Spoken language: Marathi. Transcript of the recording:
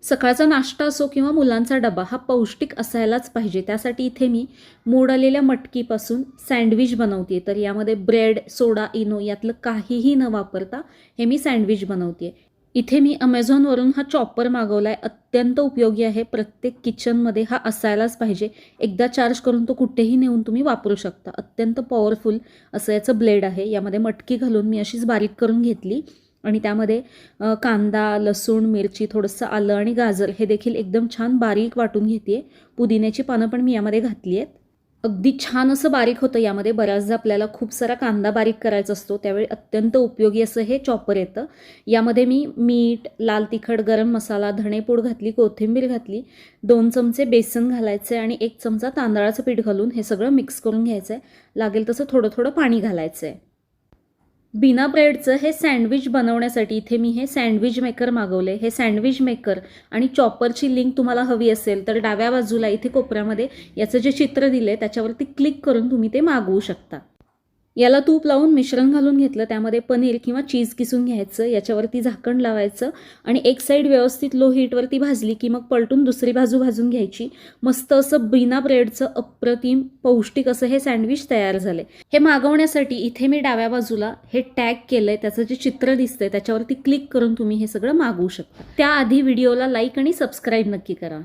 सकाळचा नाश्ता असो किंवा मुलांचा डबा हा पौष्टिक असायलाच पाहिजे. त्यासाठी इथे मी मोड आलेल्या मटकीपासून सँडविच बनवते. तर यामध्ये ब्रेड, सोडा, इनो यातलं काहीही न वापरता हे मी सँडविच बनवते. इथे मी Amazonवरून हा चॉपर मागवला आहे. अत्यंत उपयोगी आहे. प्रत्येक किचनमध्ये हा असायलाच पाहिजे. एकदा चार्ज करून तो कुठेही नेऊन तुम्ही वापरू शकता. अत्यंत पॉवरफुल असं याचं ब्लेड आहे. यामध्ये मटकी घालून मी अशीच बारीक करून घेतली आणि त्यामध्ये कांदा, लसूण, मिरची, थोडंसं आलं आणि गाजर हे देखील एकदम छान बारीक वाटून घेते. पुदिन्याची पानं पण मी यामध्ये घातली आहेत. अगदी छान असं बारीक होतं. यामध्ये बऱ्याचदा आपल्याला खूप सारा कांदा बारीक करायचा असतो, त्यावेळी अत्यंत उपयोगी असं हे चॉपर येतं. यामध्ये मी मीठ, लाल तिखट, गरम मसाला, धणेपूड घातली, कोथिंबीर घातली, 2 चमचे बेसन घालायचे आणि 1 चमचा तांदळाचं पीठ घालून हे सगळं मिक्स करून घ्यायचं आहे. लागेल तसं थोडं थोडं पाणी घालायचं आहे. बिना ब्रेडचं हे सँडविच बनवण्यासाठी इथे मी हे सँडविच मेकर मागवले. हे सँडविच मेकर आणि चॉपरची लिंक तुम्हाला हवी असेल तर डाव्या बाजूला इथे कोपऱ्यामध्ये याचं जे चित्र दिलं आहे त्याच्यावरती क्लिक करून तुम्ही ते मागवू शकता. याला तूप लावून मिश्रण घालून घेतलं. त्यामध्ये पनीर किंवा चीज किसून घ्यायचं, याच्यावरती झाकण लावायचं आणि एक साईड व्यवस्थित लो हीटवरती भाजली की मग पलटून दुसरी बाजू भाजून घ्यायची. मस्त असं बिना ब्रेडचं अप्रतिम पौष्टिक असं हे सँडविच तयार झाले. हे मागवण्यासाठी इथे मी डाव्या बाजूला हे टॅग केलंय, त्याचं जे चित्र दिसतंय त्याच्यावरती क्लिक करून तुम्ही हे सगळं मागवू शकता. त्याआधी व्हिडिओला लाईक आणि सबस्क्राईब नक्की करा.